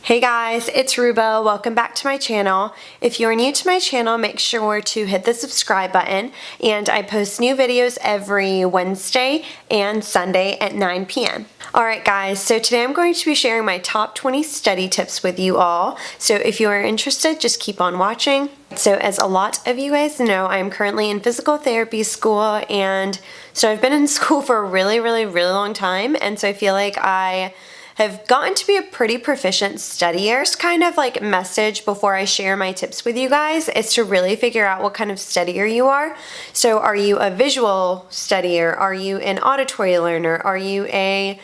Hey guys, it's Ruba. Welcome back to my channel. If you're new to my channel, make sure to hit the subscribe button, and I post new videos every Wednesday and Sunday at 9 p.m. Alright guys, so today I'm going to be sharing my top 20 study tips with you all. So if you are interested, just keep on watching. So as a lot of you guys know, I'm currently in physical therapy school, and so I've been in school for a really long time, and so I feel like I have gotten to be a pretty proficient studier. Kind of like message before I share my tips with you guys is to really figure out what kind of studier you are. So are you a visual studier? Are you an auditory learner? Are you a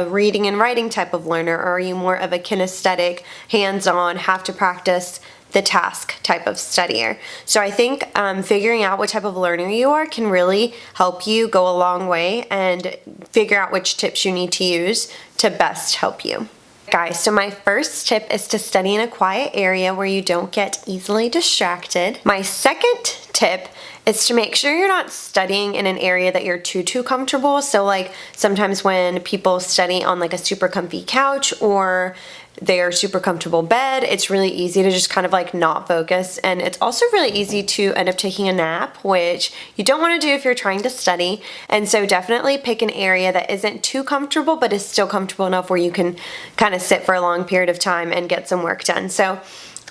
reading and writing type of learner? Or are you more of a kinesthetic, hands-on, have to practice the task type of studier? So I think figuring out what type of learner you are can really help you go a long way and figure out which tips you need to use to best help you. Guys, so my first tip is to study in a quiet area where you don't get easily distracted. My second tip is to make sure you're not studying in an area that you're too comfortable. So like sometimes when people study on like a super comfy couch or their super comfortable bed, it's really easy to just kind of like not focus, and it's also really easy to end up taking a nap, which you don't want to do if you're trying to study. And so definitely pick an area that isn't too comfortable but is still comfortable enough where you can kind of sit for a long period of time and get some work done. So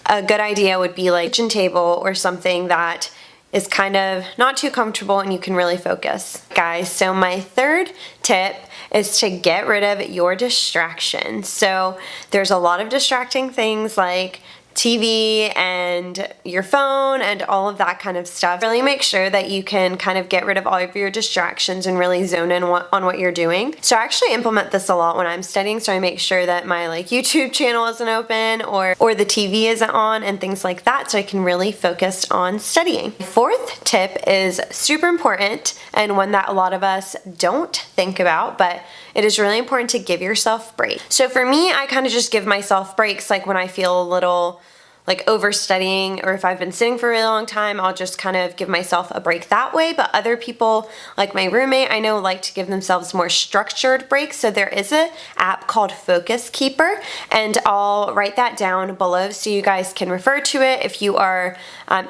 a good idea would be like a kitchen table or something that is kind of not too comfortable and you can really focus. Guys, so my third tip is to get rid of your distractions. So there's a lot of distracting things like TV and your phone and all of that kind of stuff. Really make sure that you can kind of get rid of all of your distractions and really zone in on what you're doing. So I actually implement this a lot when I'm studying, so I make sure that my like YouTube channel isn't open or the TV isn't on and things like that, so I can really focus on studying. Fourth tip is super important and one that a lot of us don't think about, but it is really important to give yourself breaks. So for me, I kind of just give myself breaks like when I feel a little like overstudying, or if I've been sitting for a really long time, I'll just kind of give myself a break that way. But other people, like my roommate, I know like to give themselves more structured breaks. So there is an app called Focus Keeper, and I'll write that down below so you guys can refer to it if you are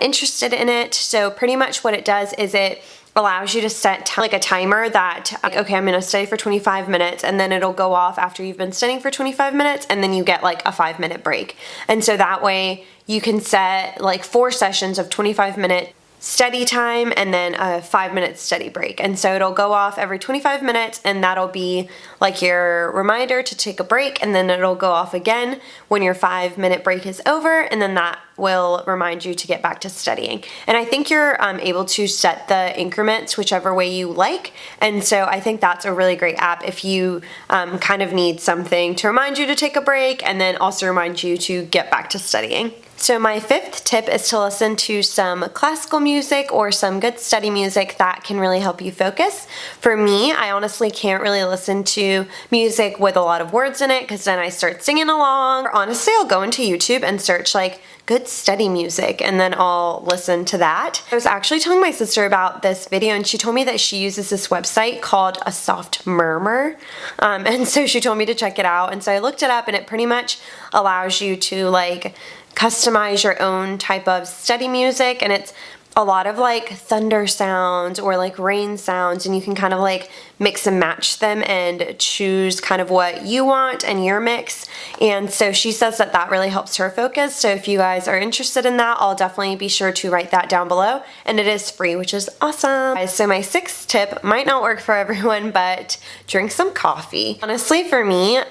interested in it. So pretty much what it does is it allows you to set like a timer that, okay, I'm gonna study for 25 minutes, and then it'll go off after you've been studying for 25 minutes, and then you get like a 5-minute break. And so that way you can set like 4 sessions of 25-minute study time and then a 5-minute study break. And so it'll go off every 25 minutes, and that'll be like your reminder to take a break, and then it'll go off again when your 5-minute break is over, and then that will remind you to get back to studying. And I think you're able to set the increments whichever way you like, and so I think that's a really great app if you kind of need something to remind you to take a break and then also remind you to get back to studying. So my fifth tip is to listen to some classical music or some good study music that can really help you focus. For me, I honestly can't really listen to music with a lot of words in it because then I start singing along. Or honestly, I'll go into YouTube and search like good study music, and then I'll listen to that. I was actually telling my sister about this video, and she told me that she uses this website called A Soft Murmur, and so she told me to check it out, and so I looked it up, and it pretty much allows you to like customize your own type of study music, and it's a lot of like thunder sounds or like rain sounds, and you can kind of like mix and match them and choose kind of what you want and your mix. And so she says that that really helps her focus. So if you guys are interested in that, I'll definitely be sure to write that down below, and it is free, which is awesome. So my sixth tip might not work for everyone, but drink some coffee. Honestly, for me,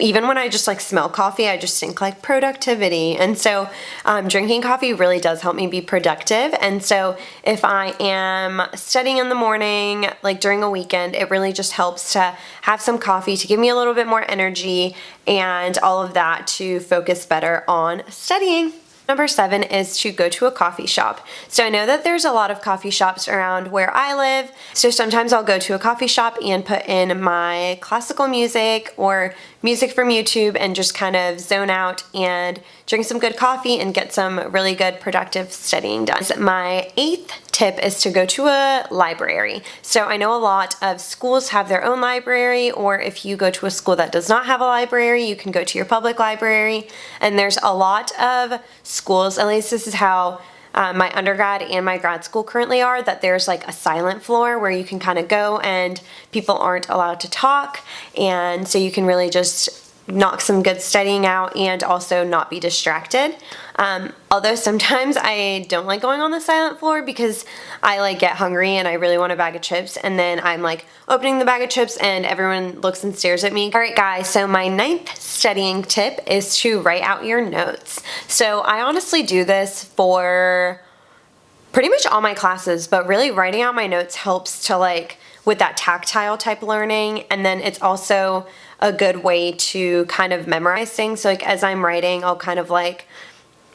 even when I just like smell coffee, I just think like productivity. And so drinking coffee really does help me be productive. And so if I am studying in the morning, like during a weekend, it really just helps to have some coffee to give me a little bit more energy and all of that to focus better on studying. Number 7 is to go to a coffee shop. So I know that there's a lot of coffee shops around where I live, so sometimes I'll go to a coffee shop and put in my classical music or music from YouTube and just kind of zone out and drink some good coffee and get some really good productive studying done. My 8th tip is to go to a library. So I know a lot of schools have their own library, or if you go to a school that does not have a library, you can go to your public library. And there's a lot of schools, at least this is how my undergrad and my grad school currently are, that there's like a silent floor where you can kind of go and people aren't allowed to talk, and so you can really just knock some good studying out and also not be distracted. Although sometimes I don't like going on the silent floor because I like get hungry and I really want a bag of chips, and then I'm like opening the bag of chips and everyone looks and stares at me. Alright guys, so my 9th studying tip is to write out your notes. So I honestly do this for pretty much all my classes, but really writing out my notes helps to like with that tactile type learning, and then it's also a good way to kind of memorize things. So like as I'm writing, I'll kind of like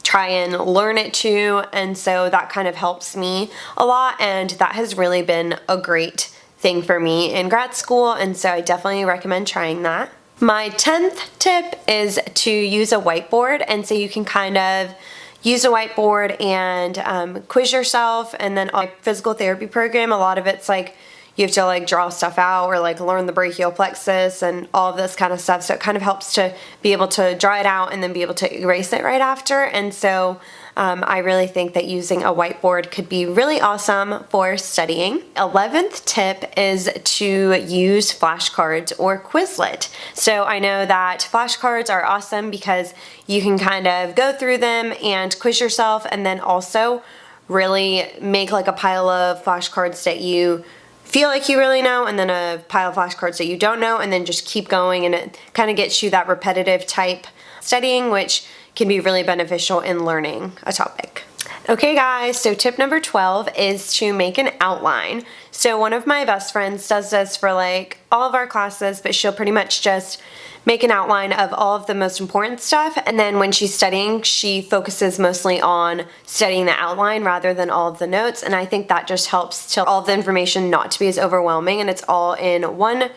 try and learn it too, and so that kind of helps me a lot, and that has really been a great thing for me in grad school, and so I definitely recommend trying that. My 10th tip is to use a whiteboard, and so you can kind of use a whiteboard and quiz yourself, and then on physical therapy program, a lot of it's like you have to like draw stuff out or like learn the brachial plexus and all of this kind of stuff. So it kind of helps to be able to draw it out and then be able to erase it right after. And so I really think that using a whiteboard could be really awesome for studying. 11th tip is to use flashcards or Quizlet. So I know that flashcards are awesome because you can kind of go through them and quiz yourself, and then also really make like a pile of flashcards that you feel like you really know, and then a pile of flashcards that you don't know, and then just keep going, and it kind of gets you that repetitive type studying, which can be really beneficial in learning a topic. Okay guys, so tip number 12 is to make an outline. So one of my best friends does this for like all of our classes, but she'll pretty much just make an outline of all of the most important stuff, and then when she's studying, she focuses mostly on studying the outline rather than all of the notes, and I think that just helps to all of the information not to be as overwhelming, and it's all in one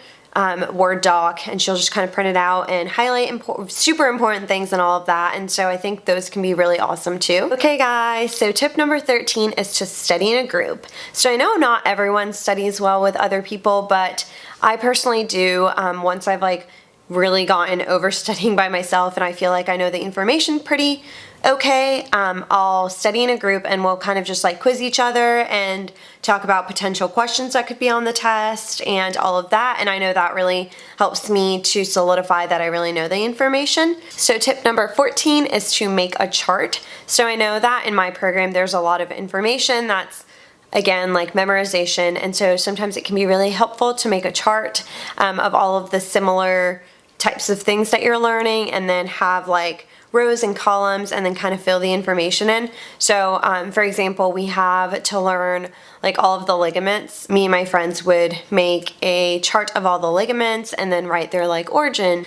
Word doc, and she'll just kind of print it out and highlight super important things and all of that, and so I think those can be really awesome too. Okay guys, so tip number 13 is to study in a group. So I know not everyone studies well with other people, but I personally do. Once I've like really gotten over studying by myself and I feel like I know the information pretty okay, I'll study in a group and we'll kind of just like quiz each other and talk about potential questions that could be on the test and all of that, and I know that really helps me to solidify that I really know the information. So tip number 14 is to make a chart. So I know that in my program there's a lot of information that's again like memorization, and so sometimes it can be really helpful to make a chart of all of the similar types of things that you're learning, and then have like rows and columns and then kind of fill the information in. So for example, we have to learn like all of the ligaments. Me and my friends would make a chart of all the ligaments and then write their like origin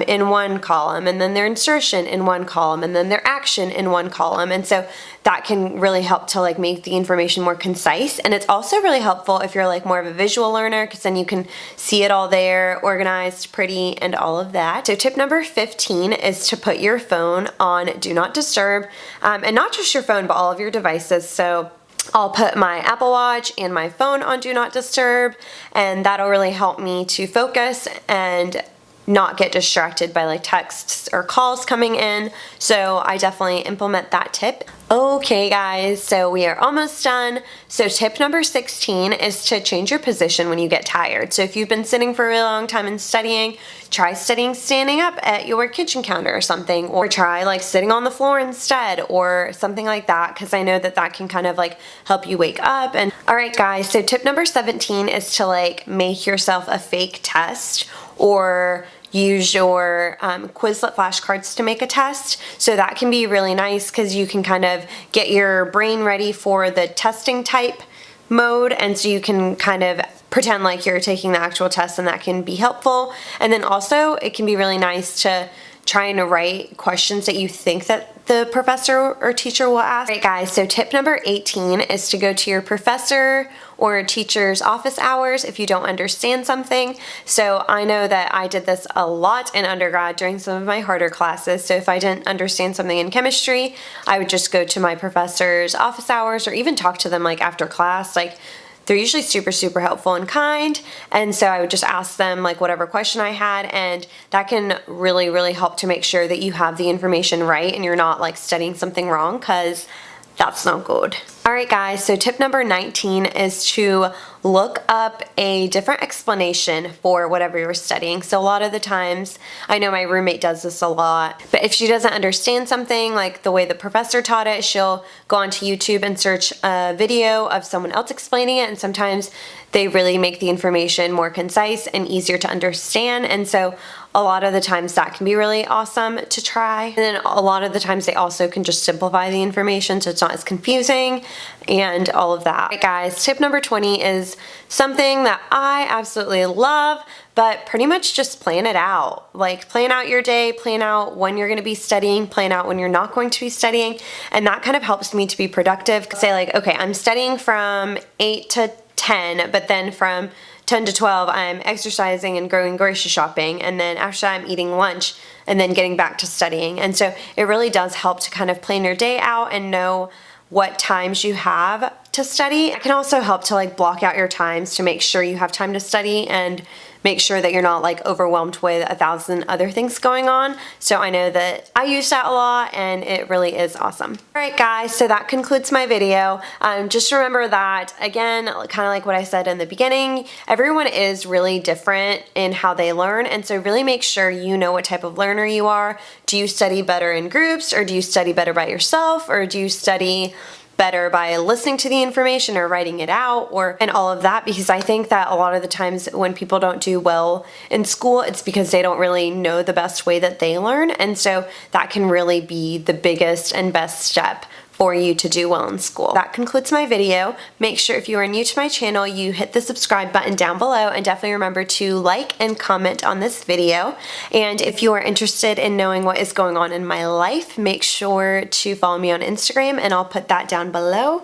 in one column, and then their insertion in one column, and then their action in one column, and so that can really help to like make the information more concise. And it's also really helpful if you're like more of a visual learner, because then you can see it all there, organized, pretty, and all of that. So tip number 15 is to put your phone on Do Not Disturb, and not just your phone, but all of your devices. So I'll put my Apple Watch and my phone on Do Not Disturb, and that'll really help me to focus and not get distracted by like texts or calls coming in. So I definitely implement that tip. Okay guys, so we are almost done. So tip number 16 is to change your position when you get tired. So if you've been sitting for a really long time and studying, try studying standing up at your kitchen counter or something, or try like sitting on the floor instead or something like that, because I know that that can kind of like help you wake up. And alright guys, so tip number 17 is to like make yourself a fake test, or use your Quizlet flashcards to make a test. So that can be really nice because you can kind of get your brain ready for the testing type mode, and so you can kind of pretend like you're taking the actual test, and that can be helpful. And then also it can be really nice to try and write questions that you think that the professor or teacher will ask. Alright guys, so tip number 18 is to go to your professor or teacher's office hours if you don't understand something. So I know that I did this a lot in undergrad during some of my harder classes. So if I didn't understand something in chemistry, I would just go to my professor's office hours or even talk to them like after class. Like, they're usually super helpful and kind, and so I would just ask them like whatever question I had, and that can really help to make sure that you have the information right and you're not like studying something wrong, because that's not good. Alright guys, so tip number 19 is to look up a different explanation for whatever you're studying. So a lot of the times, I know my roommate does this a lot, but if she doesn't understand something like the way the professor taught it, she'll go onto YouTube and search a video of someone else explaining it, and sometimes they really make the information more concise and easier to understand, and so a lot of the times that can be really awesome to try. And then a lot of the times they also can just simplify the information so it's not as confusing and all of that. Alright guys, tip number 20 is something that I absolutely love, but pretty much just plan it out. Like, plan out your day, plan out when you're going to be studying, plan out when you're not going to be studying, and that kind of helps me to be productive. Say like, okay, I'm studying from 8 to 10, but then from 10 to 12 I'm exercising and going grocery shopping, and then after that I'm eating lunch and then getting back to studying. And so it really does help to kind of plan your day out and know what times you have to study. It can also help to like block out your times to make sure you have time to study and make sure that you're not like overwhelmed with 1,000 other things going on. So I know that I use that a lot and it really is awesome. Alright guys, so that concludes my video. Just remember that, again, kind of like what I said in the beginning, everyone is really different in how they learn, and so really make sure you know what type of learner you are. Do you study better in groups, or do you study better by yourself, or do you study better by listening to the information or writing it out, and all of that? Because I think that a lot of the times when people don't do well in school, it's because they don't really know the best way that they learn, and so that can really be the biggest and best step for you to do well in school. That concludes my video. Make sure if you are new to my channel, you hit the subscribe button down below, and definitely remember to like and comment on this video. And if you are interested in knowing what is going on in my life, make sure to follow me on Instagram, and I'll put that down below.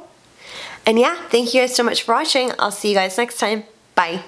And yeah, thank you guys so much for watching. I'll see you guys next time. Bye.